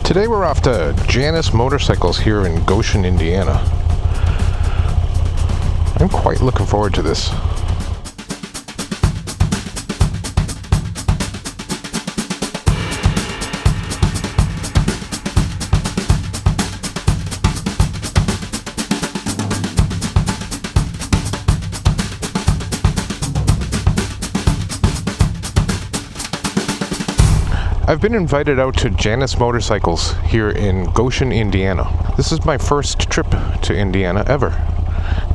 Today we're off to Janus Motorcycles here in Goshen, Indiana. I'm quite looking forward to this. I've been invited out to Janus Motorcycles here in Goshen, Indiana. This is my first trip to Indiana ever,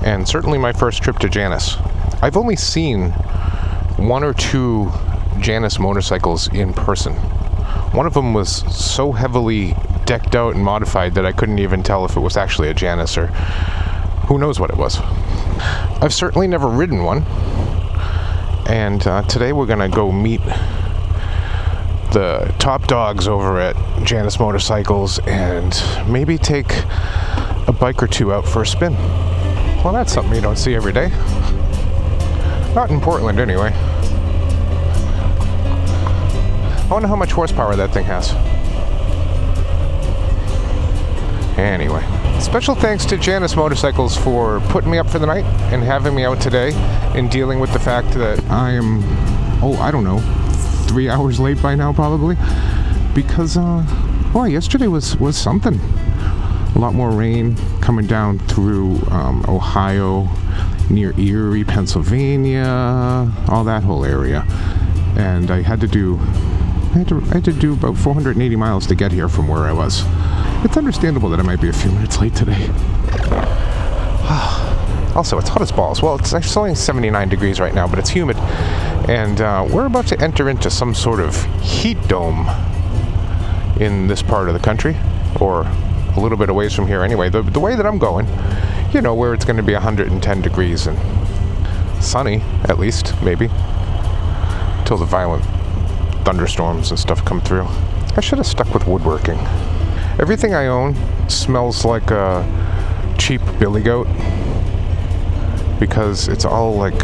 and certainly my first trip to Janus. I've only seen one or two Janus motorcycles in person. One of them was so heavily decked out and modified that I couldn't even tell if it was actually a Janus or who knows what it was. I've certainly never ridden one, and today we're gonna go meet the top dogs over at Janus Motorcycles and maybe take a bike or two out for a spin. Well, that's something you don't see every day. Not in Portland, anyway. I wonder how much horsepower that thing has. Anyway, special thanks to Janus Motorcycles for putting me up for the night and having me out today and dealing with the fact that I am, I don't know, 3 hours late by now probably, because yesterday was something. A lot more rain coming down through Ohio, near Erie, Pennsylvania, all that whole area, and I had to do about 480 miles to get here from where I was. It's understandable that I might be a few minutes late today. Also, it's hot as balls. Well, it's only 79 degrees right now, but it's humid. And we're about to enter into some sort of heat dome in this part of the country, or a little bit away from here anyway. The way that I'm going, you know, where it's going to be 110 degrees and sunny, at least, maybe, till the violent thunderstorms and stuff come through. I should have stuck with woodworking. Everything I own smells like a cheap billy goat, because it's all like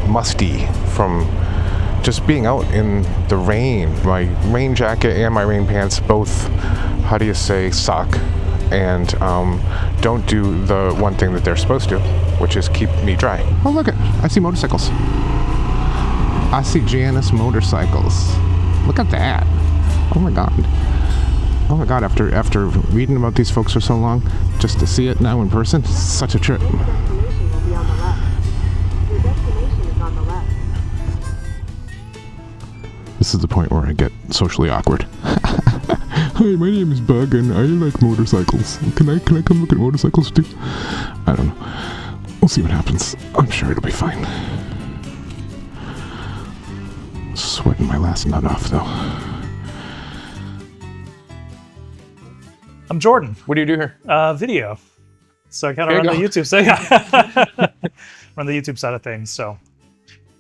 musty from just being out in the rain. My rain jacket and my rain pants both, suck, and don't do the one thing that they're supposed to, which is keep me dry. Oh, look I see motorcycles. I see Janus Motorcycles. Look at that. Oh my god, after reading about these folks for so long, just to see it now in person, such a trip. This is the point where I get socially awkward. Hi, my name is Bug and I like motorcycles. Can I come look at motorcycles too? I don't know. We'll see what happens. I'm sure it'll be fine. Sweating my last nut off though. I'm Jordan. What do you do here? Video. So I kind of run the YouTube side. Run the YouTube side of things. So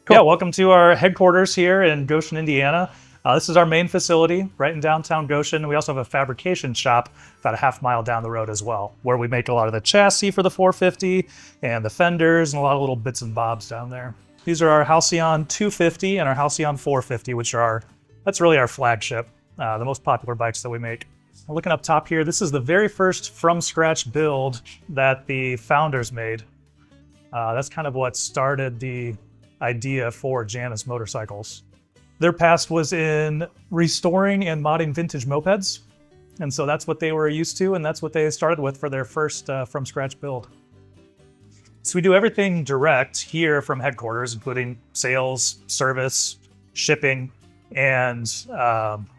cool. Yeah, welcome to our headquarters here in Goshen, Indiana. This is our main facility right in downtown Goshen. We also have a fabrication shop about a half mile down the road as well, where we make a lot of the chassis for the 450 and the fenders and a lot of little bits and bobs down there. These are our Halcyon 250 and our Halcyon 450, which are that's really our flagship, the most popular bikes that we make. Looking up top here, this is the very first from-scratch build that the founders made. That's kind of what started the idea for Janus Motorcycles. Their past was in restoring and modding vintage mopeds, and so that's what they were used to, and that's what they started with for their first from-scratch build. So we do everything direct here from headquarters, including sales, service, shipping, and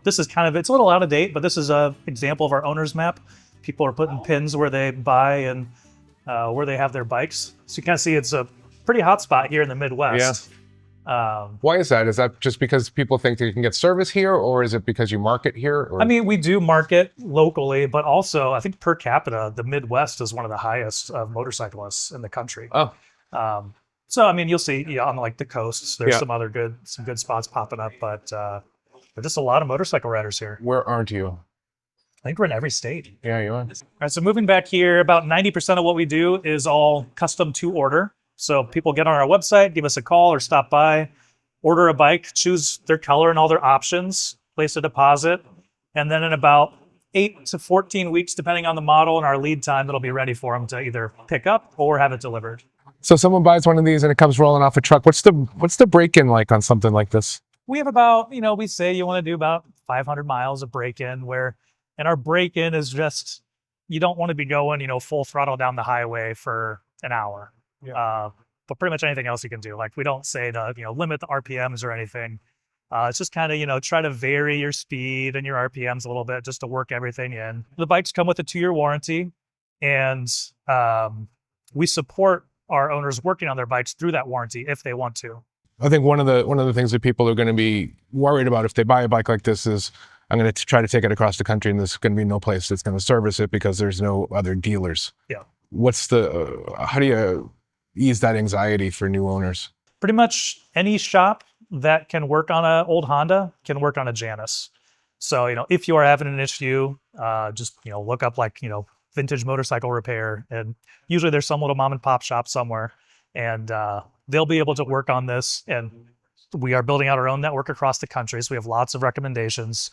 this is it's a little out of date, but this is an example of our owner's map. People are putting pins where they buy and where they have their bikes. So you kind of see it's a pretty hot spot here in the Midwest. Yeah. Why is that? Is that just because people think they can get service here, or is it because you market here? Or? I mean, we do market locally, but also I think per capita, the Midwest is one of the highest of motorcyclists in the country. Oh. So, I mean, you'll see on like the coasts, there's some good spots popping up, but there's just a lot of motorcycle riders here. Where aren't you? I think we're in every state. Yeah, you are. All right, so moving back here, about 90% of what we do is all custom to order. So people get on our website, give us a call or stop by, order a bike, choose their color and all their options, place a deposit, and then in about 8 to 14 weeks, depending on the model and our lead time, that'll be ready for them to either pick up or have it delivered. So someone buys one of these and it comes rolling off a truck. What's the break-in like on something like this? We have about, we say you want to do about 500 miles of break-in, and our break-in is just, you don't want to be going, full throttle down the highway for an hour. Yeah. But pretty much anything else you can do. Like, we don't say to, limit the RPMs or anything. It's just kind of, try to vary your speed and your RPMs a little bit just to work everything in. The bikes come with a 2-year warranty, and we support our owners working on their bikes through that warranty if they want to. I think one of the things that people are going to be worried about if they buy a bike like this is, I'm going to try to take it across the country and there's going to be no place that's going to service it because there's no other dealers. Yeah. How do you ease that anxiety for new owners? Pretty much any shop that can work on an old Honda can work on a Janus. So, if you are having an issue, just, look up vintage motorcycle repair, and usually there's some little mom and pop shop somewhere, and they'll be able to work on this. And we are building out our own network across the country, so we have lots of recommendations.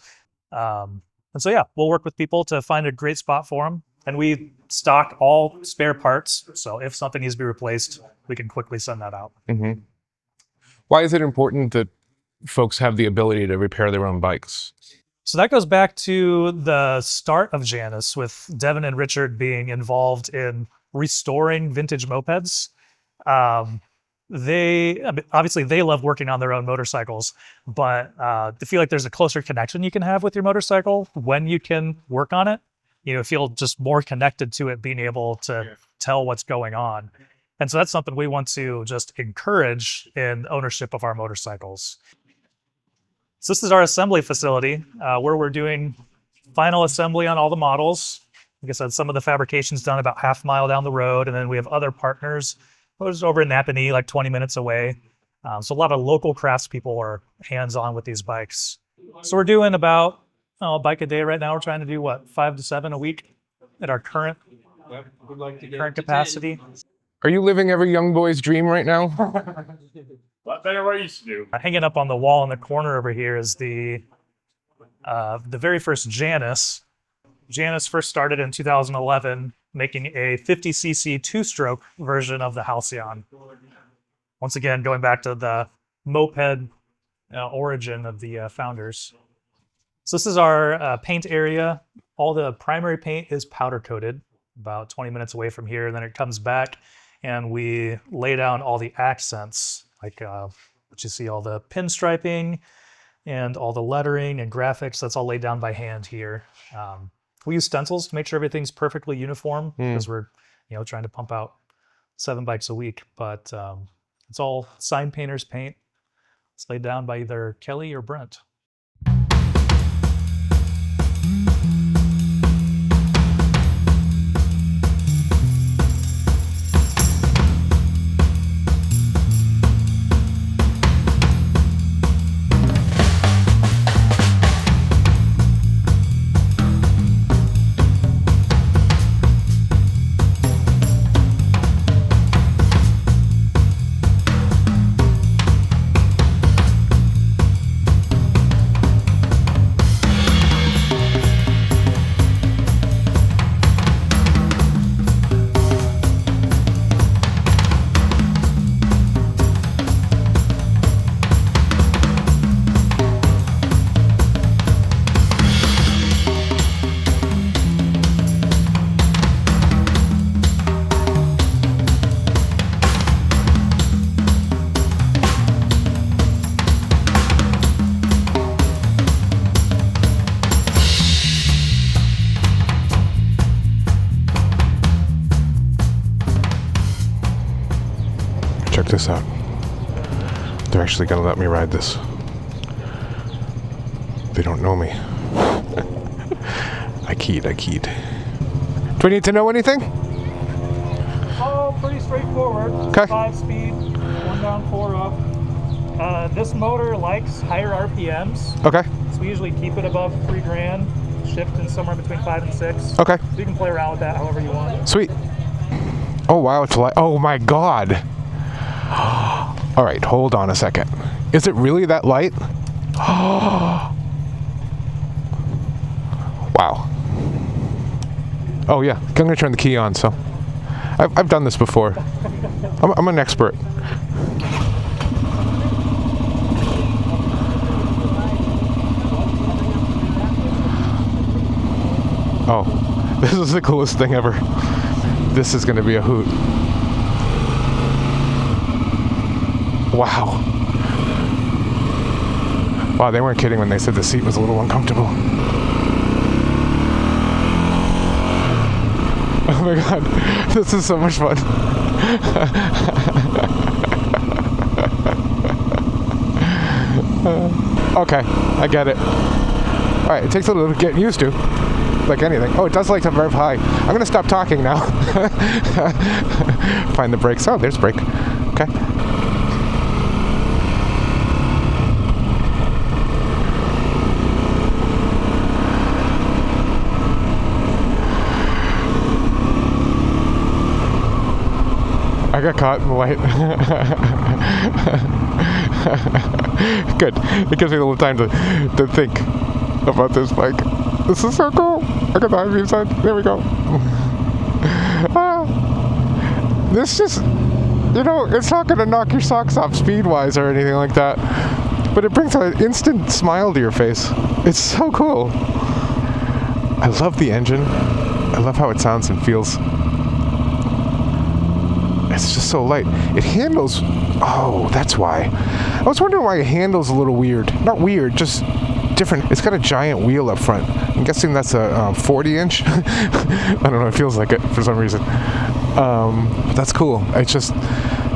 And so, yeah, we'll work with people to find a great spot for them. And we stock all spare parts. So if something needs to be replaced, we can quickly send that out. Mm-hmm. Why is it important that folks have the ability to repair their own bikes? So that goes back to the start of Janus, with Devin and Richard being involved in restoring vintage mopeds. They love working on their own motorcycles, but I feel like there's a closer connection you can have with your motorcycle when you can work on it. Feel just more connected to it, being able to tell what's going on. And so that's something we want to just encourage in ownership of our motorcycles. So this is our assembly facility where we're doing final assembly on all the models. Like I said, some of the fabrication's done about half a mile down the road, and then we have other partners who's over in Napanee, like 20 minutes away. So a lot of local craftspeople are hands-on with these bikes. So we're doing about a bike a day right now. We're trying to do 5 to 7 a week at our current capacity. Are you living every young boy's dream right now? A lot better what I used to do. Hanging up on the wall in the corner over here is the very first Janus. Janus first started in 2011, making a 50cc 2-stroke version of the Halcyon. Once again, going back to the moped origin of the founders. So this is our paint area. All the primary paint is powder coated, about 20 minutes away from here. Then it comes back and we lay down all the accents, like what you see, all the pinstriping and all the lettering and graphics. That's all laid down by hand here. We use stencils to make sure everything's perfectly uniform because we're trying to pump out 7 bikes a week. But it's all sign painter's paint. It's laid down by either Kelly or Brent. Check this out. They're actually gonna let me ride this. They don't know me. I keyed. Do we need to know anything? Oh, pretty straightforward. Okay. 5 speed, 1 down, 4 up. This motor likes higher RPMs. Okay. So we usually keep it above 3 grand, shifting somewhere between 5 and 6. Okay. So you can play around with that however you want. Sweet. Oh wow, it's light. Oh my god. All right, hold on a second. Is it really that light? Wow. Oh yeah, I'm gonna turn the key on. So, I've done this before. I'm an expert. Oh, this is the coolest thing ever. This is gonna be a hoot. Wow. Wow, they weren't kidding when they said the seat was a little uncomfortable. Oh my god, this is so much fun. Okay, I get it. Alright, it takes a little getting used to. Like anything. Oh, it does like to rev high. I'm gonna stop talking now. Find the brakes. Oh, there's brake. Okay. I got caught in the light. Good. It gives me a little time to think about this bike. This is so cool. I got the high beam side. There we go. This just, you know, it's not going to knock your socks off speed-wise or anything like that. But it brings an instant smile to your face. It's so cool. I love the engine. I love how it sounds and feels. It's just so light. It handles... Oh, that's why. I was wondering why it handles a little weird. Not weird, just different. It's got a giant wheel up front. I'm guessing that's a 40-inch. I don't know, it feels like it for some reason. But that's cool. It's just...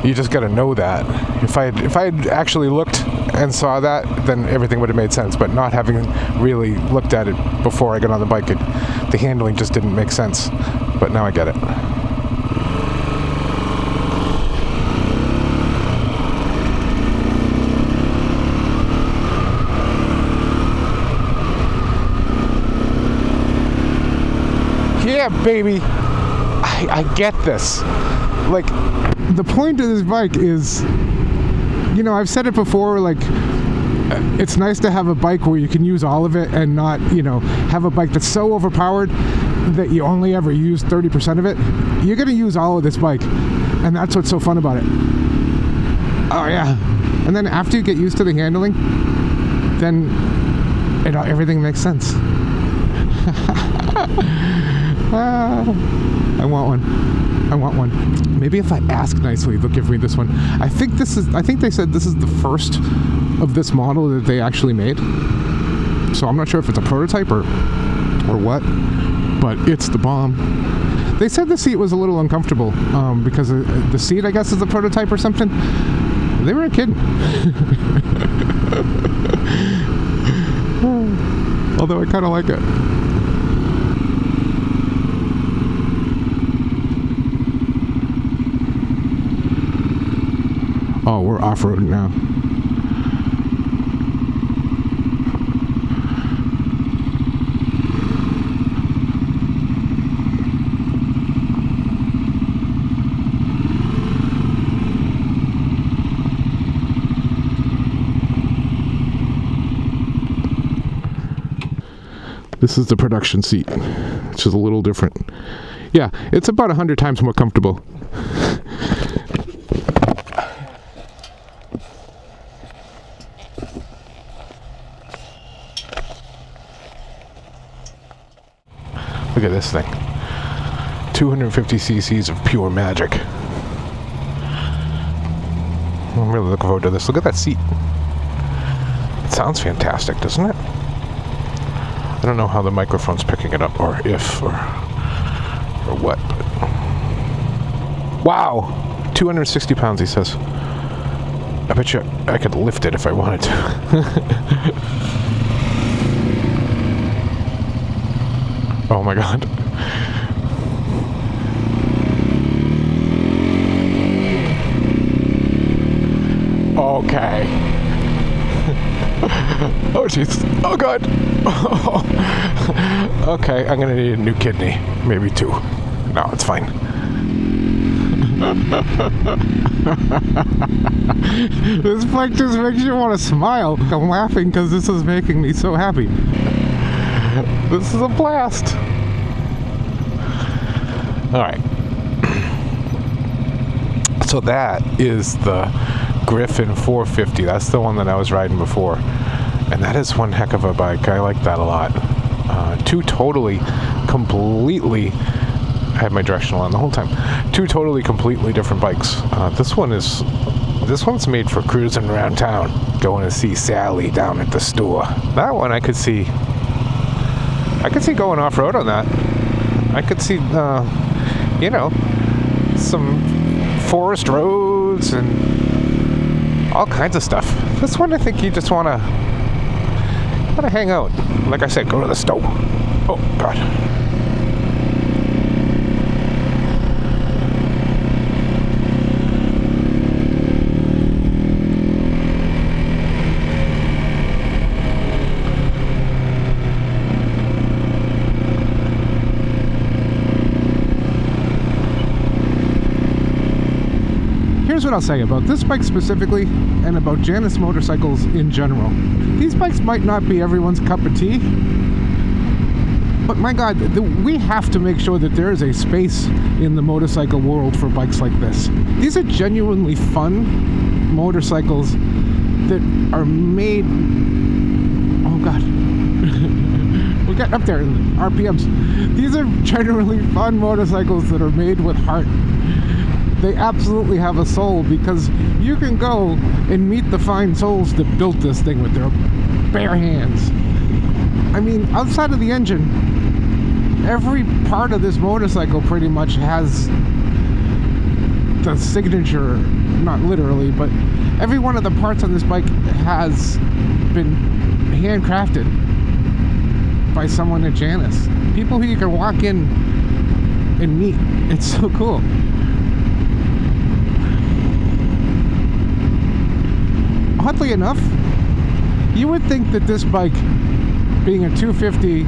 You just gotta know that. If I had actually looked and saw that, then everything would have made sense. But not having really looked at it before I got on the bike, the handling just didn't make sense. But now I get it. Yeah, baby. I get this. Like, the point of this bike is, you know, I've said it before, like, it's nice to have a bike where you can use all of it and not, you know, have a bike that's so overpowered that you only ever use 30% of it. You're going to use all of this bike, and that's what's so fun about it. Oh, yeah. And then after you get used to the handling, then everything makes sense. I want one. I want one. Maybe if I ask nicely, they'll give me this one. I think they said this is the first of this model that they actually made. So I'm not sure if it's a prototype or what, but it's the bomb. They said the seat was a little uncomfortable because the seat, I guess, is a prototype or something. They weren't kidding. Although I kind of like it. Oh, we're off-roading now. This is the production seat, which is a little different. Yeah, it's about 100 times more comfortable. Look at this thing. 250 cc's of pure magic. I'm really looking forward to this. Look at that seat. It sounds fantastic, doesn't it? I don't know how the microphone's picking it up, or if, or what. But wow! 260 pounds, he says. I bet you I could lift it if I wanted to. Oh my god. Okay. Oh jeez. Oh god. Okay, I'm gonna need a new kidney. Maybe two. No, it's fine. This bike just makes you want to smile. I'm laughing because this is making me so happy. This is a blast. Alright. So that is the Gryffin 450. That's the one that I was riding before. And that is one heck of a bike. I like that a lot. Two totally, completely... I had my directional on the whole time. Two totally, completely different bikes. This one's made for cruising around town, going to see Sally down at the store. That one I could see going off-road on that. I could see, you know, some forest roads and all kinds of stuff. This one I think you just want to hang out. Like I said, go to the store. Oh, God. Here's what I'll say about this bike specifically, and about Janus Motorcycles in general. These bikes might not be everyone's cup of tea, but my God, we have to make sure that there is a space in the motorcycle world for bikes like this. These are genuinely fun motorcycles that are made... Oh God. We're getting up there in RPMs. These are genuinely fun motorcycles that are made with heart. They absolutely have a soul, because you can go and meet the fine souls that built this thing with their bare hands. I mean, outside of the engine, every part of this motorcycle pretty much has the signature, not literally, but every one of the parts on this bike has been handcrafted by someone at Janus. People who you can walk in and meet. It's so cool. Oddly enough, you would think that this bike, being a 250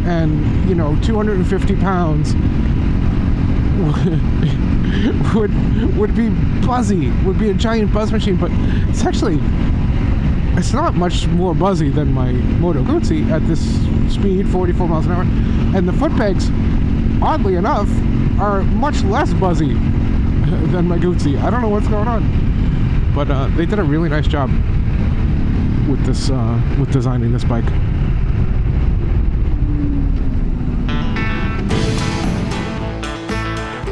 and, you know, 250 pounds, would be buzzy, would be a giant buzz machine, but it's not much more buzzy than my Moto Guzzi at this speed, 44 miles an hour. And the foot pegs, oddly enough, are much less buzzy than my Guzzi. I don't know what's going on. But they did a really nice job with this, with designing this bike.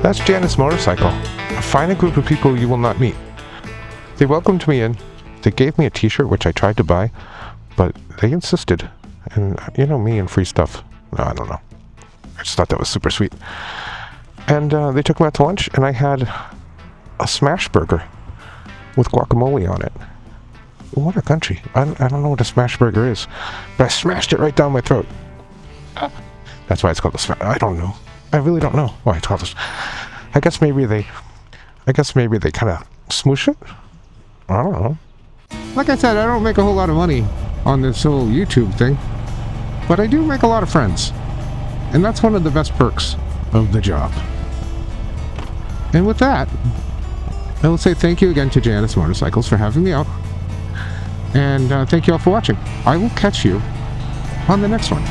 That's Janus Motorcycle. A fine group of people you will not meet. They welcomed me in. They gave me a t-shirt, which I tried to buy, but they insisted. And you know me and free stuff. No, I don't know. I just thought that was super sweet. And they took me out to lunch, and I had a smash burger with guacamole on it. What a country. I don't know what a smash burger is, but I smashed it right down my throat. That's why it's called a smash. I don't know. I really don't know why it's called this. I guess maybe they kind of smoosh it. I don't know. Like I said, I don't make a whole lot of money on this whole YouTube thing, but I do make a lot of friends, and that's one of the best perks of the job. And with that, I will say thank you again to Janus Motorcycles for having me out. And thank you all for watching. I will catch you on the next one.